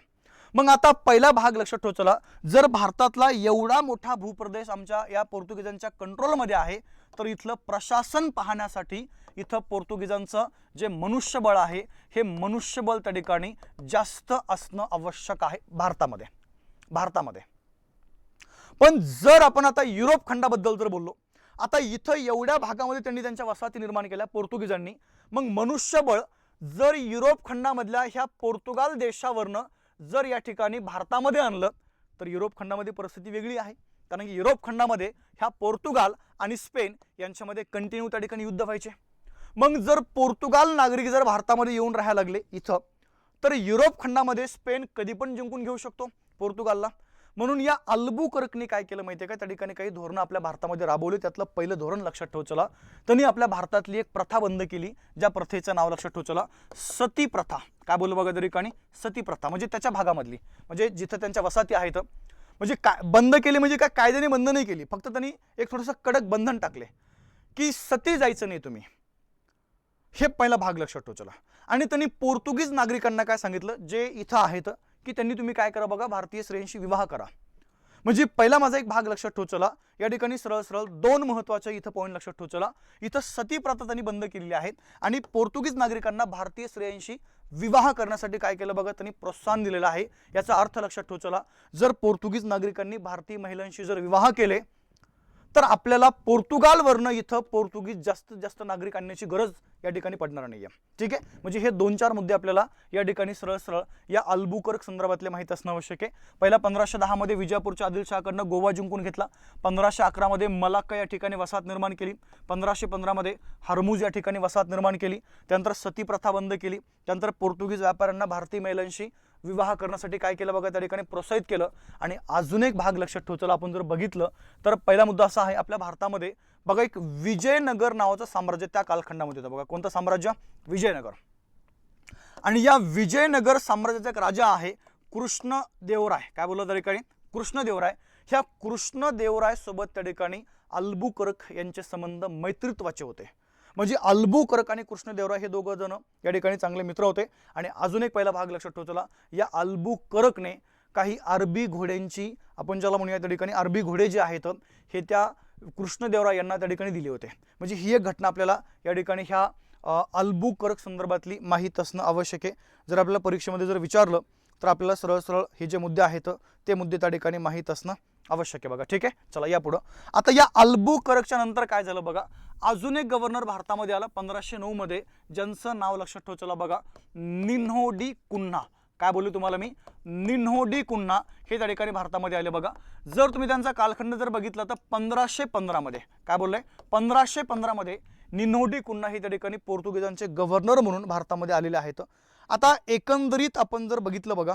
मग आता पहिला भाग लक्षात ठेव चला, जर भारतातला एवढा मोठा भूप्रदेश आमच्या या पोर्तुगीजांच्या कंट्रोलमध्ये आहे तर इथलं प्रशासन पाहण्यासाठी इथं पोर्तुगीजांचं जे मनुष्यबळ आहे हे मनुष्यबळ त्या ठिकाणी जास्त असणं आवश्यक आहे भारतामध्ये. पण जर आपण आता युरोप खंडाबद्दल जर बोललो, आता इथं एवढ्या भागामध्ये त्यांनी त्यांच्या वसाहती निर्माण केल्या पोर्तुगीजांनी, मग मनुष्यबळ जर युरोप खंडामधल्या ह्या पोर्तुगाल देशावरनं जर या ठिकाणी भारतामध्ये आणलं तर युरोप खंडामध्ये परिस्थिती वेगळी आहे. कारण की युरोप खंडामध्ये ह्या पोर्तुगाल आणि स्पेन यांच्यामध्ये कंटिन्यू त्या ठिकाणी युद्ध व्हायचे. मग जर पोर्तुगाल नागरिक जर भारतामध्ये येऊन राहायला लागले इथं, तर युरोप खंडामध्ये स्पेन कधी पण जिंकून घेऊ शकतो पोर्तुगालला. म्हणून या अल्बुकर्कने काय केलं माहिती आहे का, त्या ठिकाणी काही धोरणं आपल्या भारतामध्ये राबवली. त्यातलं पहिलं धोरण लक्षात ठेव चला, त्यांनी आपल्या भारतातली एक प्रथा बंद केली, ज्या प्रथेचं नाव लक्षात ठेव चला, सती प्रथा. काय बोललो बघा त्या ठिकाणी, सती प्रथा. म्हणजे त्याच्या भागामधली, म्हणजे जिथं त्यांच्या वसाहती आहेत, म्हणजे काय बंद केली, म्हणजे काय कायद्याने बंद नाही केली, फक्त त्यांनी एक थोडंसं कडक बंधन टाकले की सती जायचं नाही तुम्ही, हे पहिला भाग लक्षात ठेव चला. आणि त्यांनी पोर्तुगीज नागरिकांना काय सांगितलं, जे इथं आहेत की त्यांनी तुम्ही काय करा बघा, भारतीय स्त्रियांशी विवाह करा. म्हणजे पहिला माझा एक भाग लक्षात ठेव चला. या ठिकाणी सरळ सरळ दोन महत्त्वाचे इथं पॉईंट लक्षात ठेव चला. इथं सती प्रथा त्यांनी बंद केलेली आहेत आणि पोर्तुगीज नागरिकांना भारतीय स्त्रियांशी विवाह करण्यासाठी काय केलं बघा, त्यांनी प्रोत्साहन दिलेलं आहे. याचा अर्थ लक्षात ठेव चला, जर पोर्तुगीज नागरिकांनी भारतीय महिलांशी जर विवाह केले तर आपल्याला पोर्तुगालवरनं इथं पोर्तुगीज जास्तीत जास्त नागरिक आणण्याची गरज या ठिकाणी पडणार नाहीये. ठीक आहे, म्हणजे हे 2-4 मुद्दे आपल्याला या ठिकाणी सरळ सरळ या अल्बुकर्क संदर्भातले माहिती असणं आवश्यक आहे. पहिला 1510 मध्ये विजापूरच्या आदिलशहाकडनं गोवा जिंकून घेतला. 1511 मध्ये मलाक्का या ठिकाणी वसाहत निर्माण केली. 1515 मध्ये हरमुज या ठिकाणी वसाहत निर्माण केली. त्यानंतर सती प्रथा बंद केली. त्यानंतर पोर्तुगीज व्यापाऱ्यांना भारतीय महिलांशी विवाह करण्यासाठी काय केलं बघा, त्या ठिकाणी प्रोत्साहित केलं. आणि अजून एक भाग लक्षात ठेव चला, आपण जर बघितलं तर पहिला मुद्दा असा आहे, आपल्या भारतामध्ये बघा एक विजयनगर नावाचं साम्राज्य त्या कालखंडामध्ये होतं बघा. कोणतं साम्राज्य? विजयनगर. आणि या विजयनगर साम्राज्याचा एक राजा आहे कृष्णदेवराय. काय बोलला त्या ठिकाणी? कृष्णदेवराय. ह्या कृष्णदेवराय सोबत त्या ठिकाणी अल्बुकर्क यांचे संबंध मैत्रीत्वाचे होते. म्हणजे अल्बुकर्क आणि कृष्णदेवराय हे दोघं जण या ठिकाणी चांगले मित्र होते. आणि अजून एक पहिला भाग लक्षात ठेव चला, या अल्बुकर्कने काही अरबी घोड्यांची, आपण ज्याला म्हणूया त्या ठिकाणी अरबी घोडे जे आहेत हे त्या कृष्णदेवराय यांना त्या ठिकाणी दिले होते. म्हणजे ही एक घटना आपल्याला या ठिकाणी ह्या अल्बुकर्क संदर्भातली माहीत असणं आवश्यक आहे. जर आपल्याला परीक्षेमध्ये जर विचारलं तर आपल्याला सरळ सरळ हे जे मुद्दे आहेत ते मुद्दे त्या ठिकाणी माहीत असणं आवश्यक आहे बघा. ठीक आहे, चला या पुढं. आता या अल्बुकर्कच्या नंतर काय झालं बघा, अजून एक गव्हर्नर भारतामध्ये आला 1509 मध्ये, ज्यांचं नाव लक्षात ठेव चला बघा, निन्हो डी कुन्हा. काय बोलू तुम्हाला मी? निन्हो डी कुन्हा हे त्या ठिकाणी भारतामध्ये आले बघा. जर तुम्ही त्यांचा कालखंड जर बघितला तर 1515 मध्ये काय बोललंय, 1515 मध्ये निन्हो डी कुन्हा हे त्या ठिकाणी पोर्तुगीजांचे गव्हर्नर म्हणून भारतामध्ये आलेले आहेत. आता एकंदरीत आपण जर बघितलं बघा,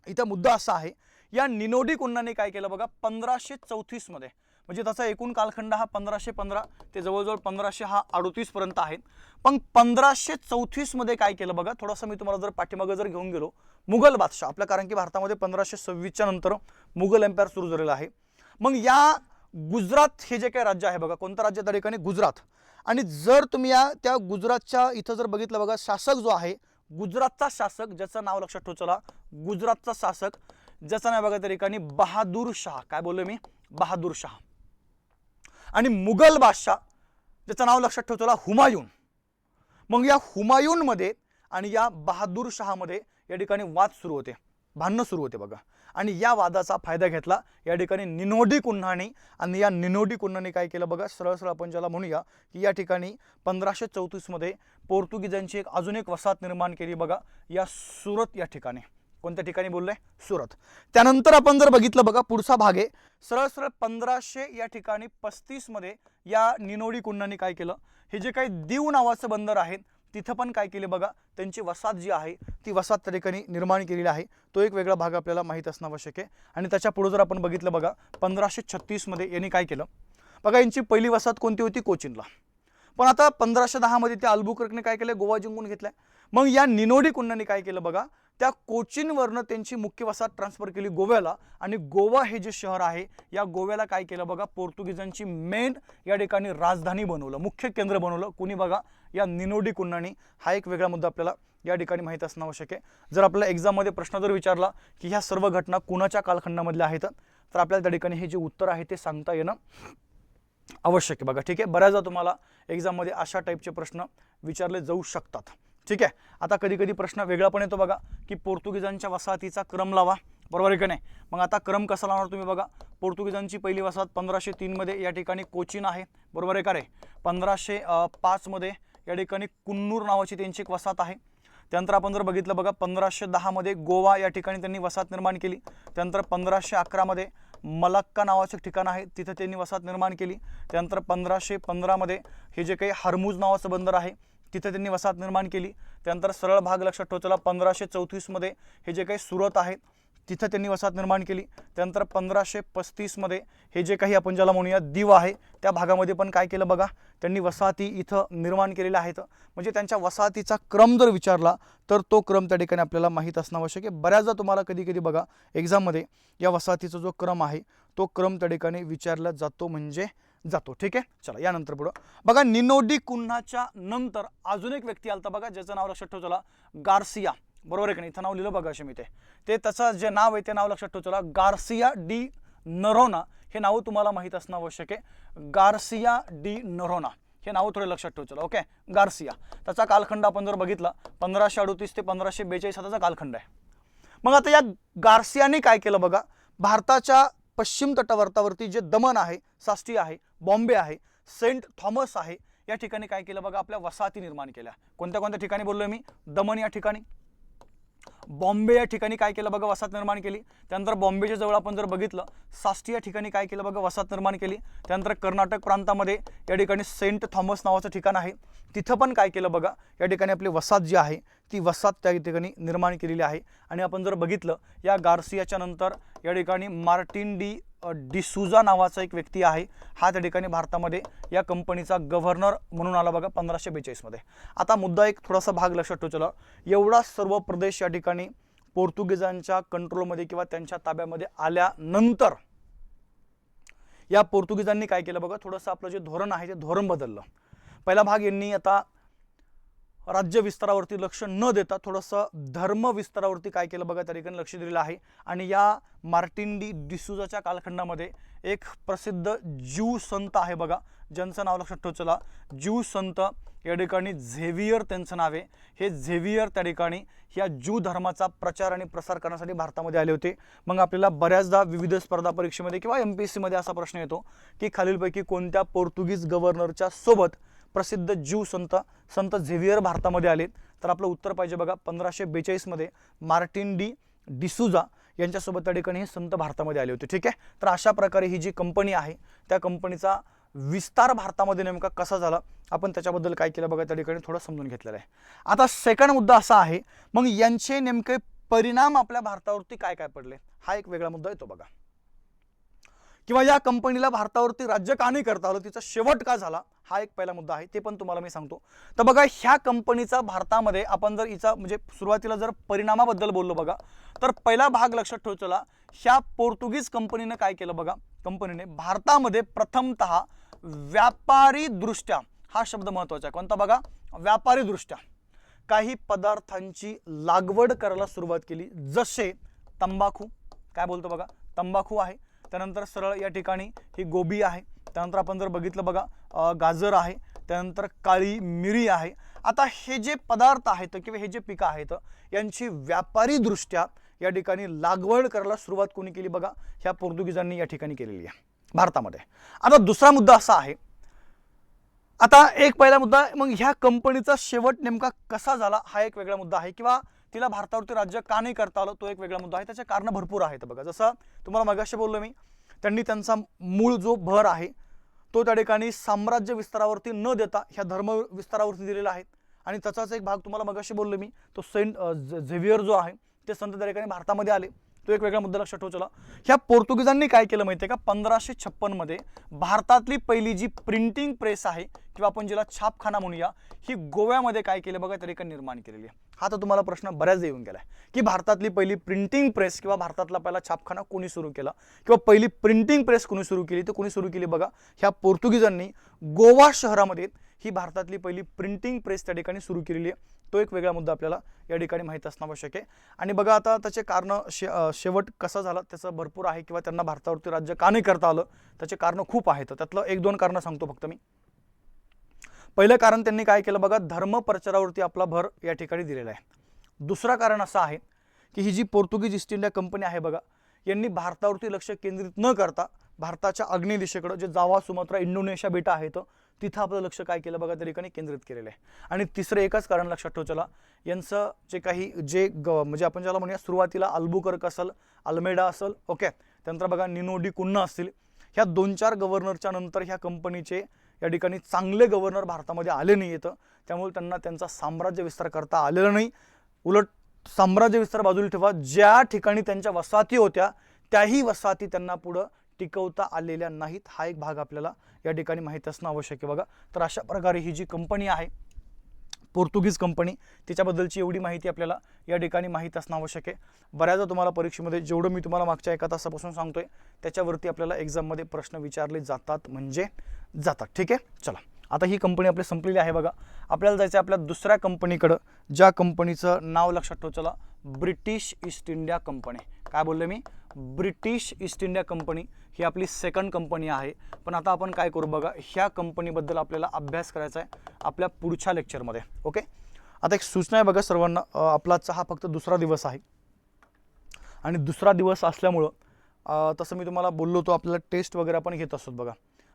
इथं मुद्दा असा आहे, या निन्हो डी कुन्हाने काय केलं बघा, 1534 मध्ये, म्हणजे त्याचा एकूण कालखंड हा 1515 ते जवळजवळ 1538 पर्यंत आहे. पण 1534 मध्ये काय केलं बघा, थोडंसं मी तुम्हाला जर पाठीमागे जर घेऊन गेलो, मुघल बादशाह आपल्या, कारण की भारतामध्ये 1526 नंतर मुघल एम्पायर सुरू झालेला आहे. मग या गुजरात हे जे काही राज्य आहे बघा, कोणतं राज्य त्या ठिकाणी? गुजरात. आणि जर तुम्ही या त्या गुजरातच्या इथं जर बघितलं बघा, शासक जो आहे गुजरातचा शासक, ज्याचं नाव लक्षात ठेव चला, गुजरातचा शासक ज्याचं नाव बघा त्या ठिकाणी बहादूर शाह. काय बोललो मी? बहादूर शाह. आणि मुघल बादशाह ज्याचं नाव लक्षात ठेव चला, हुमायून. मग या हुमायून मध्ये आणि या बहादूर शहामध्ये या ठिकाणी वाद सुरू होते, भांडणं सुरू होते बघा. आणि या वादाचा फायदा घेतला या ठिकाणी निन्हो डी कुन्हाने. आणि या निन्हो डी कुन्हाने काय केलं बघा, सरळ सरळ आपण ज्याला म्हणूया की या ठिकाणी 1534 मध्ये पोर्तुगीजांची एक अजून एक वसाहत निर्माण केली बघा, या सुरत या ठिकाणी. कोणत्या ठिकाणी बोललोय? सुरत. त्यानंतर आपण जर बघितलं बघा, पुढचा भाग आहे सरळ सरळ 1500 या ठिकाणी 35 मध्ये या निन्हो डी कुन्हाने काय केलं, हे जे काही दीव नावाचं बंदर आहे तिथं पण काय केले बघा, त्यांची वसाहत जी आहे ती वसाहत त्या ठिकाणी निर्माण केलेली आहे. तो एक वेगळा भाग आपल्याला माहीत असणं आवश्यक आहे. आणि त्याच्या पुढे जर आपण बघितलं बघा, 1536 मध्ये यांनी काय केलं बघा, यांची पहिली वसाहत कोणती होती? कोचीनला. पण आता 1510 मध्ये त्या अल्बुकर्कने काय केलं, गोवा जिंकून घेतलाय. मग या निन्हो डी कुन्हाने काय केलं बघा, त्या कोचीनवरनं त्यांची मुख्य वसाहत ट्रान्सफर केली गोव्याला. आणि गोवा हे जे शहर आहे या गोव्याला काय केलं बघा, पोर्तुगीजांची मेन या ठिकाणी राजधानी बनवलं, मुख्य केंद्र बनवलं. कुणी बघा, या निन्हो डी कुन्हाने. हा एक वेगळा मुद्दा आपल्याला या ठिकाणी माहीत असणं आवश्यक आहे. जर आपल्याला एक्झाममध्ये प्रश्न जर विचारला की ह्या सर्व घटना कुणाच्या कालखंडामधल्या आहेत तर आपल्याला त्या ठिकाणी हे जे उत्तर आहे ते सांगता येणं आवश्यक आहे बघा. ठीक आहे, बऱ्याचदा तुम्हाला एक्झाममध्ये अशा टाईपचे प्रश्न विचारले जाऊ शकतात. ठीक आहे, आता कधी कधी प्रश्न वेगळा पण येतो बघा की पोर्तुगीजांच्या वसाहतीचा क्रम लावा, बरोबर आहे का नाही? मग आता क्रम कसा लावणार तुम्ही बघा, पोर्तुगीजांची पहिली वसाहत 1503 मध्ये या ठिकाणी कोचीन आहे, बरोबर आहे का रे? 1505 मध्ये या ठिकाणी कुन्नूर नावाची त्यांची एक वसाहत आहे. त्यानंतर आपण जर बघितलं बघा, 1510 मध्ये गोवा या ठिकाणी त्यांनी वसाहत निर्माण केली. त्यानंतर 1511 मध्ये मलाक्का नावाचं ठिकाण आहे तिथे त्यांनी वसाहत निर्माण केली. त्यानंतर 1515 मध्ये हे जे काही हरमुज नावाचं बंदर आहे तिथे त्यांनी वसाहत निर्माण केली. त्यानंतर सरळ भाग लक्षात ठेव चला, 1534 मध्ये हे जे काही सुरत आहे तिथे त्यांनी वसाहत निर्माण केली. त्यानंतर 1535 मध्ये हे जे काही आपण ज्याला म्हणूया दीव आहे त्या भागामध्ये पण काय केलं बघा, त्यांनी वसाहती इथं निर्माण केलेल्या आहेत. म्हणजे त्यांच्या वसाहतीचा क्रम जर विचारला तर तो क्रम त्या ठिकाणी आपल्याला माहीत असणं आवश्यक आहे. बऱ्याचदा तुम्हाला कधी कधी बघा एक्झाममध्ये या वसाहतीचा जो क्रम आहे तो क्रम त्या ठिकाणी विचारला जातो म्हणजे जातो. ठीक आहे, चला यानंतर पुढं बघा, निन्हो डी कुन्हाच्या नंतर अजून एक व्यक्ती आलता बघा, ज्याचं नाव लक्षात ठेव चला, गार्सिया. बरोबर आहे की नाही, इथं नाव लिहिलं बघा असे मी ते त्याचं जे नाव आहे ते नाव लक्षात ठेवा चला, गार्सिया डी नरोना हे नाव तुम्हाला माहीत असणं आवश्यक आहे. गार्सिया डी नरोना हे नाव थोडे लक्षात ठेवा चला. Okay, Garcia. त्याचा कालखंड आपण जर बघितला 1538 ते 1542 हा त्याचा कालखंड आहे. मग आता या गार्सियाने काय केलं बघा, भारताच्या पश्चिम तटवर्तावरती जे दमन आहे, सास्टी आहे, बॉम्बे आहे, सेंट थॉमस आहे, या ठिकाणी काय केलं बघा, आपल्या वसाहती निर्माण केल्या. कोणत्या कोणत्या ठिकाणी बोललोय मी, दमन या ठिकाणी, बॉम्बे या ठिकाणी काय केलं बघा, वसाहत निर्माण केली. त्यानंतर बॉम्बेच्या जवळ आपण जर बघितलं सास्टी या ठिकाणी काय केलं बघा, वसाहत निर्माण केली. त्यानंतर कर्नाटक प्रांतामध्ये या ठिकाणी सेंट थॉमस नावाचं ठिकाण आहे, तिथं पण काय केलं बघा, या ठिकाणी आपली वसाहत जी आहे ती वसाहत त्या ठिकाणी निर्माण केलेली आहे. आणि आपण जर बघितलं या गार्सियाच्या नंतर या ठिकाणी मार्टिन डी डिसूजा नावाचा एक व्यक्ती आहे, हा त्या ठिकाणी भारतामध्ये या कंपनीचा गव्हर्नर म्हणून आला बघा 1542 मध्ये. आता मुद्दा एक थोडासा भाग लक्षात ठेवा चला, एवढा सर्व प्रदेश या ठिकाणी पोर्तुगीजांच्या कंट्रोलमध्ये किंवा त्यांच्या ताब्यामध्ये आल्यानंतर या पोर्तुगीजांनी काय केलं बघा, थोडंसं आपलं जे धोरण आहे ते धोरण बदललं. पहिला भाग यांनी आता राज्य विस्तारावरती लक्ष न देता थोडंसं धर्म विस्तारावरती काय केलं बघा, त्या ठिकाणी लक्ष दिलेलं आहे. आणि या मार्टिन डी डिसूजाच्या कालखंडामध्ये एक प्रसिद्ध ज्यू संत आहे बघा, ज्यांचं नाव लक्षात ठेवा चला, ज्यू संत या ठिकाणी झेवियर त्यांचं नाव आहे. हे झेवियर त्या ठिकाणी या ज्यू धर्माचा प्रचार आणि प्रसार करण्यासाठी भारतामध्ये आले होते. मग आपल्याला बऱ्याचदा विविध स्पर्धा परीक्षेमध्ये किंवा MPSC मध्ये असा प्रश्न येतो की खालीलपैकी कोणत्या पोर्तुगीज गव्हर्नरच्या सोबत प्रसिद्ध ज्यू संत झेवियर भारतामध्ये आले, तर आपलं उत्तर पाहिजे बघा 1542 मध्ये मार्टिन डी डिसूजा यांच्यासोबत त्या ठिकाणी हे संत भारतामध्ये आले होते. ठीक आहे, तर अशा प्रकारे ही जी कंपनी आहे त्या कंपनीचा विस्तार भारतामध्ये नेमका कसा झाला आपण त्याच्याबद्दल काय केलं बघा, त्या ठिकाणी थोडं समजून घेतलेलं आहे. आता सेकंड मुद्दा असा आहे, मग यांचे नेमके परिणाम आपल्या भारतावरती काय काय पडले, हा एक वेगळा मुद्दा येतो बघा. किंवा या कंपनीला भारतावरती राज्य का नाही करता आलं, तिचा शेवट का झाला, हा एक पहिला मुद्दा आहे, ते पण तुम्हाला मी सांगतो. तर बघा, ह्या कंपनीचा भारतामध्ये आपण जर हिचा म्हणजे सुरुवातीला जर परिणामाबद्दल बोललो बघा, तर पहिला भाग लक्षात ठेवा चला, ह्या पोर्तुगीज कंपनीने काय केलं बघा, कंपनीने भारतामध्ये प्रथमतः व्यापारी दृष्ट्या, हा शब्द महत्त्वाचा आहे, कोणता बघा, व्यापारी दृष्ट्या काही पदार्थांची लागवड करायला सुरुवात केली. जसे तंबाखू, काय बोलतो बघा, तंबाखू आहे. त्यानंतर सरळ या ठिकाणी ही गोबी आहे. त्यानंतर आपण जर बघितलं बघा गाजर आहे. त्यानंतर काळी मिरी आहे. आता हे जे पदार्थ आहेत किंवा हे जे पिकं आहेत यांची व्यापारी दृष्ट्या या ठिकाणी लागवड करायला सुरुवात कोणी केली बघा, ह्या पोर्तुगीजांनी या ठिकाणी केलेली आहे भारतामध्ये. आता दुसरा मुद्दा असा आहे, आता एक पहिला मुद्दा, मग ह्या कंपनीचा शेवट नेमका कसा झाला हा एक वेगळा मुद्दा आहे, किंवा तिला भारतावरती राज्य का नाही करता आलं तो एक वेगळा मुद्दा आहे. त्याचे कारण भरपूर आहेत बघा. जसं तुम्हाला मगाशी बोललो मी, त्यांनी त्यांचा मूळ जो भर आहे तो त्या ठिकाणी साम्राज्य विस्तारावरती न देता ह्या धर्म विस्तारावरती दिलेला आहे. आणि त्याचाच एक भाग तुम्हाला मगाशी बोललो मी, तो सेंट झेवियर जो आहे ते संत त्या ठिकाणी भारतामध्ये आले, तो एक वेगळा मुद्दा लक्षात ठेवा चला. ह्या पोर्तुगीजांनी काय केलं माहिती आहे का, 1556 मध्ये भारतातली पहिली जी प्रिंटिंग प्रेस आहे किंवा आपण जिला छापखाना म्हणूया, ही गोव्यामध्ये काय केलं बघा, त्या ठिकाणी निर्माण केलेली आहे. हा तर तुम्हाला प्रश्न बऱ्याचदा येऊन गेलाय की भारतातली पहिली प्रिंटिंग प्रेस किंवा भारतातला पहिला छापखाना कोणी सुरू केला किंवा पहिली प्रिंटिंग प्रेस कोणी सुरू केली, तर कोणी सुरू केली बघा, ह्या पोर्तुगीजांनी गोवा शहरामध्ये ही भारतातली पहिली प्रिंटिंग प्रेस त्या ठिकाणी सुरू केलेली आहे. तो एक वेगळा मुद्दा आपल्याला या ठिकाणी माहीत असणं आवश्यक आहे. आणि बघा, आता त्याचे कारण शेवट कसा झाला त्याचं भरपूर आहे, किंवा त्यांना भारतावरती राज्य का नाही करता आलं त्याचे कारण खूप आहेत. त्यातलं एक दोन कारण सांगतो फक्त मी. पहिलं कारण, त्यांनी काय केलं बघा, धर्म प्रचारावरती आपला भर या ठिकाणी दिलेला आहे. दुसरं कारण असं आहे की ही जी पोर्तुगीज ईस्ट इंडिया कंपनी आहे बघा, यांनी भारतावरती लक्ष केंद्रित न करता भारताच्या आग्नेय दिशेकडे जे जावा, सुमात्रा, इंडोनेशिया बेटा आहेत तिथं आपलं लक्ष काय केलं बघा, त्या ठिकाणी केंद्रित केलेलं आहे. आणि तिसरं एकच कारण लक्षात ठेवा चला, यांचं जे काही म्हणजे आपण ज्याला म्हणूया सुरुवातीला अल्बुकर्क असेल, अल्मेडा असेल, ओके, त्यानंतर बघा निनो डी कुन्हा असतील, ह्या 2-4 गव्हर्नरच्या नंतर ह्या कंपनीचे या ठिकाणी चांगले गव्हर्नर भारतामध्ये आले नाही येतं. त्यामुळे त्यांना त्यांचा साम्राज्य विस्तार करता आलेला नाही. उलट साम्राज्य विस्तार बाजूला ठेवा, ज्या ठिकाणी त्यांच्या वसाहती होत्या त्याही वसाहती त्यांना पुढं टिकवता आलेल्या नाहीत. हा एक भाग आपल्याला या ठिकाणी माहीत असणं आवश्यक आहे बघा. तर अशा प्रकारे ही जी कंपनी आहे पोर्तुगीज कंपनी, तिच्याबद्दलची एवढी माहिती आपल्याला या ठिकाणी माहीत असणं आवश्यक आहे. बऱ्याचदा तुम्हाला परीक्षेमध्ये जेवढं मी तुम्हाला मागच्या एका तासापासून सांगतोय त्याच्यावरती आपल्याला एक्झाममध्ये प्रश्न विचारले जातात म्हणजे जातात. ठीक आहे, चला आता ही कंपनी आपली संपलेली आहे बघा. आपल्याला जायचं आहे आपल्या दुसऱ्या कंपनीकडं, ज्या कंपनीचं नाव लक्षात ठेवा. चला, ब्रिटिश ईस्ट इंडिया कंपनी. काय बोलले मी? ब्रिटिश ईस्ट इंडिया कंपनी ही आपली सेकंड कंपनी आहे. पण आता आपण काय करू बघा, ह्या कंपनीबद्दल आपल्याला अभ्यास करायचा आहे आपल्या पुढच्या लेक्चरमध्ये. ओके, आता एक सूचना आहे बघा सर्वांना, आपलाचा हा फक्त दुसरा दिवस आहे आणि दुसरा दिवस असल्यामुळं तसं मी तुम्हाला बोललो होतो आपल्याला टेस्ट वगैरे आपण घेत असतो बघा,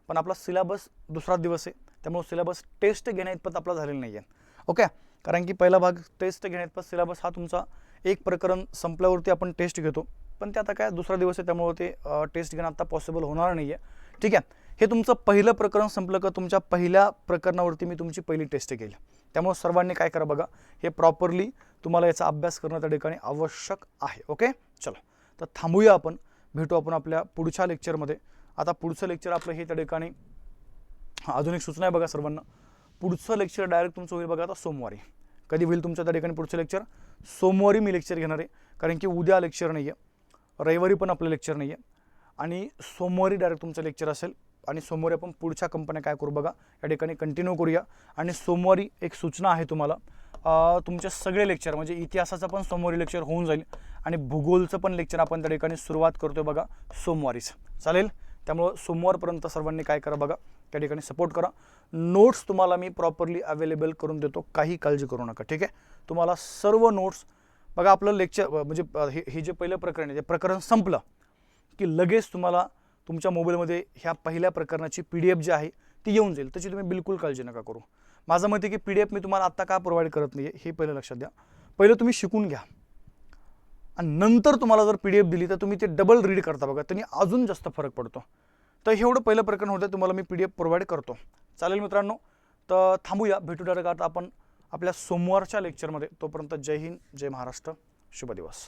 पण आपला सिलेबस दुसरा दिवस आहे, त्यामुळे सिलेबस टेस्ट घेण्याइतपत आपला झालेला नाही आहे. ओके, कारण की पहिला भाग टेस्ट घेण्याइतपत सिलेबस हा तुमचा एक प्रकरण संपल्यावरती आपण टेस्ट घेतो, पण ते आता काय दुसरा दिवस आहे त्यामुळे ते टेस्ट घेणं आता पॉसिबल होणार नाही आहे. ठीक आहे, हे तुमचं पहिलं प्रकरण संपलं का तुमच्या पहिल्या प्रकरणावरती मी तुमची पहिली टेस्ट घेईल. त्यामुळे सर्वांनी काय करा बघा, हे प्रॉपरली तुम्हाला याचा अभ्यास करणं त्या ठिकाणी आवश्यक आहे. ओके, चला तर थांबूया आपण, भेटू आपण आपल्या पुढच्या लेक्चरमध्ये. आता पुढचं लेक्चर आपलं हे त्या ठिकाणी अजून एक सूचना आहे बघा सर्वांना, पुढचं लेक्चर डायरेक्ट तुमचं होईल बघा आता सोमवारी. कधी होईल तुमच्या त्या ठिकाणी पुढचं लेक्चर? सोमवारी मी लेक्चर घेणार आहे, कारण की उद्या लेक्चर नाही आहे, रविवारी पण आपलं लेक्चर नाही आहे आणि सोमवारी डायरेक्ट तुमचं लेक्चर असेल. आणि सोमवारी आपण पुढच्या कंपन्या काय करू बघा या ठिकाणी कंटिन्यू करूया. आणि सोमवारी एक सूचना आहे तुम्हाला, तुमचे सगळे लेक्चर म्हणजे इतिहासाचं पण सोमवारी लेक्चर होऊन जाईल आणि भूगोलचं पण लेक्चर आपण त्या ठिकाणी सुरुवात करतोय बघा सोमवारीच. चालेल, त्यामुळं सोमवारपर्यंत सर्वांनी काय करा बघा त्या ठिकाणी सपोर्ट करा. नोट्स तुम्हाला मी प्रॉपरली अवेलेबल करून देतो, काही काळजी करू नका. ठीक आहे, तुम्हाला सर्व नोट्स बघा. आपलं लेक्चर म्हणजे हे जे पहिलं प्रकरण आहे ते प्रकरण संपलं की लगेच तुम्हाला तुमच्या मोबाईलमध्ये ह्या पहिल्या प्रकरणाची PDF जी आहे ती येऊन जाईल, त्याची तुम्ही बिलकुल काळजी नका करू. माझं मत आहे की PDF मी तुम्हाला आत्ता का प्रोव्हाइड करत नाही हे पहिलं लक्षात द्या. पहिलं तुम्ही शिकून घ्या आणि नंतर तुम्हाला जर PDF दिली तर तुम्ही ते डबल रीड करता बघा, त्यांनी अजून जास्त फरक पडतो. तर एवढं पहिलं प्रकरण होतं, तुम्हाला मी PDF प्रोव्हाइड करतो. चालेल मित्रांनो, तर थांबूया, भेटू डायरेक्ट आता आपण आपल्या सोमवारच्या लेक्चरमध्ये. तोपर्यंत जय हिंद, जय महाराष्ट्र, शुभ दिवस.